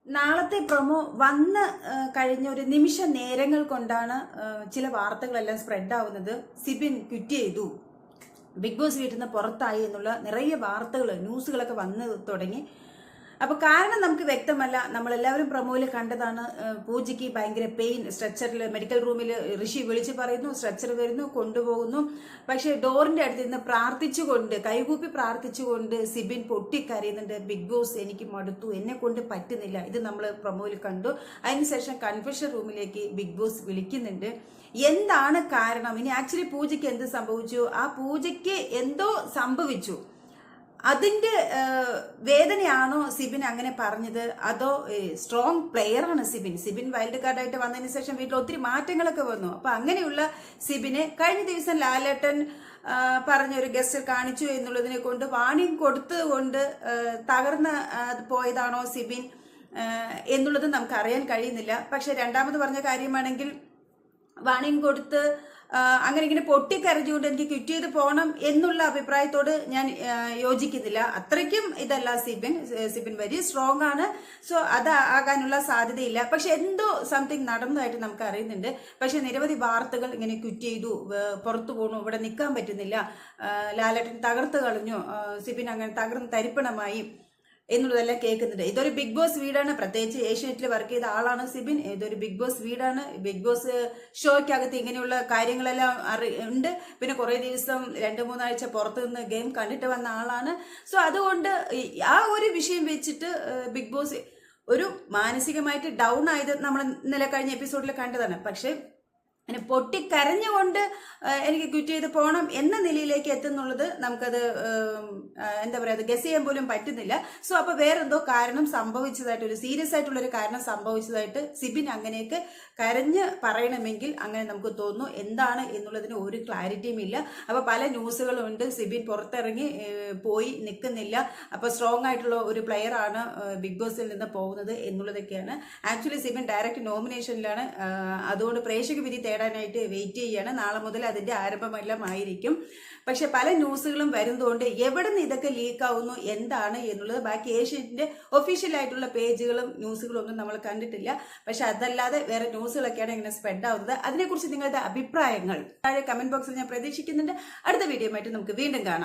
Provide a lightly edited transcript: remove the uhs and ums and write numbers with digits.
നാളത്തെ പ്രൊമോ വന്ന് കഴിഞ്ഞ ഒരു നിമിഷ നേരങ്ങൾ കൊണ്ടാണ് ചില വാർത്തകളെല്ലാം സ്പ്രെഡ് ആവുന്നത്. സിബിൻ ക്വിറ്റ് ചെയ്തു, ബിഗ് ബോസ് വീട്ടിൽ നിന്ന് പുറത്തായി എന്നുള്ള നിറയെ വാർത്തകൾ ന്യൂസുകളൊക്കെ വന്ന് തുടങ്ങി. അപ്പോൾ കാരണം നമുക്ക് വ്യക്തമല്ല. നമ്മളെല്ലാവരും പ്രൊമോയിൽ കണ്ടതാണ്. പൂജയ്ക്ക് ഭയങ്കര പെയിൻ, സ്ട്രെച്ചറിൽ മെഡിക്കൽ റൂമിൽ ഋഷി വിളിച്ച് പറയുന്നു, സ്ട്രെച്ചർ വരുന്നു, കൊണ്ടുപോകുന്നു. പക്ഷേ ഡോറിന്റെ അടുത്ത് നിന്ന് പ്രാർത്ഥിച്ചുകൊണ്ട്, കൈകൂപ്പി പ്രാർത്ഥിച്ചുകൊണ്ട് സിബിൻ പൊട്ടിക്കരയുന്നുണ്ട്. ബിഗ് ബോസ് എനിക്ക് മടുത്തു, എന്നെ കൊണ്ട് പറ്റുന്നില്ല. ഇത് നമ്മൾ പ്രൊമോയിൽ കണ്ടു. അതിനുശേഷം കൺഫെഷൻ റൂമിലേക്ക് ബിഗ് ബോസ് വിളിക്കുന്നുണ്ട്. എന്താണ് കാരണം? ഇനി ആക്ച്വലി പൂജയ്ക്ക് എന്ത് സംഭവിച്ചു? ആ പൂജയ്ക്ക് എന്തോ സംഭവിച്ചു, അതിന്റെ വേദനയാണോ സിബിൻ അങ്ങനെ പറഞ്ഞത്? അതോ സ്ട്രോങ് പ്ലെയർ ആണ് സിബിൻ വൈൽഡ് കാർഡായിട്ട് വന്നതിന് ശേഷം വീട്ടിൽ ഒത്തിരി മാറ്റങ്ങളൊക്കെ വന്നു. അപ്പൊ അങ്ങനെയുള്ള സിബിനെ കഴിഞ്ഞ ദിവസം ലാലേട്ടൻ പറഞ്ഞൊരു ഗസ്റ്റ് കാണിച്ചു എന്നുള്ളതിനെ കൊണ്ട് വാണിംഗ് കൊടുത്തുകൊണ്ട് തകർന്ന് പോയതാണോ സിബിൻ എന്നുള്ളത് നമുക്ക് അറിയാൻ കഴിയുന്നില്ല. പക്ഷെ രണ്ടാമത് പറഞ്ഞ കാര്യമാണെങ്കിൽ വാണിംഗ് കൊടുത്ത് അങ്ങനെ ഇങ്ങനെ പൊട്ടിക്കരഞ്ഞുകൊണ്ട് എനിക്ക് ക്വിറ്റ് ചെയ്ത് പോകണം എന്നുള്ള അഭിപ്രായത്തോട് ഞാൻ യോജിക്കുന്നില്ല. അത്രയ്ക്കും ഇതല്ല സിബിൻ വെരി സ്ട്രോങ് ആണ്. സോ അത് ആകാനുള്ള സാധ്യതയില്ല. പക്ഷെ എന്തോ സംതിങ് നടന്നതായിട്ട് നമുക്ക് അറിയുന്നുണ്ട്. പക്ഷെ നിരവധി വാർത്തകൾ ഇങ്ങനെ ക്വിറ്റ് ചെയ്തു, പുറത്തു പോകണു, ഇവിടെ നിൽക്കാൻ പറ്റുന്നില്ല, ലാലേട്ടൻ തകർത്ത് കളഞ്ഞു, സിബിൻ അങ്ങനെ തകർന്ന് തരിപ്പണമായി എന്നുള്ളതെല്ലാം കേൾക്കുന്നുണ്ട്. ഇതൊരു ബിഗ് ബോസ് വീടാണ്. പ്രത്യേകിച്ച് ഏഷ്യാനെറ്റിൽ വർക്ക് ചെയ്ത ആളാണ് സിബിൻ. ഇതൊരു ബിഗ് ബോസ് വീടാണ്. ബിഗ് ബോസ് ഷോയ്ക്കകത്ത് ഇങ്ങനെയുള്ള കാര്യങ്ങളെല്ലാം ഉണ്ട്. പിന്നെ കുറെ ദിവസം 2-3 ആഴ്ച പുറത്തു നിന്ന് ഗെയിം കണ്ടിട്ട് വന്ന ആളാണ്. സോ അതുകൊണ്ട് ആ ഒരു വിഷയം വെച്ചിട്ട് ബിഗ് ബോസ് ഒരു മാനസികമായിട്ട് ഡൗൺ ആയത് നമ്മൾ ഇന്നലെ കഴിഞ്ഞ എപ്പിസോഡിൽ കണ്ടതാണ്. പക്ഷെ അങ്ങനെ പൊട്ടിക്കരഞ്ഞുകൊണ്ട് എനിക്ക് ക്വിറ്റ് ചെയ്ത് പോകണം എന്ന നിലയിലേക്ക് എത്തുന്നുള്ളത് നമുക്കത് എന്താ പറയുക, അത് ഗസ് ചെയ്യാൻ പോലും പറ്റുന്നില്ല. സോ അപ്പൊ വേറെന്തോ കാരണം സംഭവിച്ചതായിട്ട്, ഒരു സീരിയസ് ആയിട്ടുള്ളൊരു കാരണം സംഭവിച്ചതായിട്ട് സിബിൻ അങ്ങനെയൊക്കെ കരഞ്ഞ് പറയണമെങ്കിൽ അങ്ങനെ നമുക്ക് തോന്നുന്നു. എന്താണ് എന്നുള്ളതിന് ഒരു ക്ലാരിറ്റിയും ഇല്ല. അപ്പൊ പല ന്യൂസുകളും ഉണ്ട്, സിബിൻ പുറത്തിറങ്ങി പോയി നിൽക്കുന്നില്ല, അപ്പൊ സ്ട്രോങ് ആയിട്ടുള്ള ഒരു പ്ലെയർ ആണ് ബിഗ് ബോസിൽ നിന്ന് പോകുന്നത് എന്നുള്ളതൊക്കെയാണ്. ആക്ച്വലി സിബിൻ ഡയറക്റ്റ് നോമിനേഷനിലാണ്. അതുകൊണ്ട് പ്രേക്ഷക വിധി തേടാനായിട്ട് വെയിറ്റ് ചെയ്യാണ്. നാളെ മുതൽ അതിന്റെ ആരംഭമെല്ലാം ആയിരിക്കും. പക്ഷെ പല ന്യൂസുകളും വരുന്നതുകൊണ്ട് എവിടെ നിന്ന് ഇതൊക്കെ ലീക്ക് ആവുന്നു എന്താണ് എന്നുള്ളത് ബാക്കി ഏഷ്യന്റെ ഒഫീഷ്യൽ ആയിട്ടുള്ള പേജുകളും ന്യൂസുകളും ഒന്നും നമ്മൾ കണ്ടിട്ടില്ല. പക്ഷെ അതല്ലാതെ വേറെ ന്യൂസുകളൊക്കെയാണ് ഇങ്ങനെ സ്പ്രെഡ് ആവുന്നത്. അതിനെക്കുറിച്ച് നിങ്ങളുടെ അഭിപ്രായങ്ങൾ താഴെ കമന്റ് ബോക്സിൽ ഞാൻ പ്രതീക്ഷിക്കുന്നുണ്ട്. അടുത്ത വീഡിയോ ആയിട്ട് നമുക്ക് വീണ്ടും കാണാം.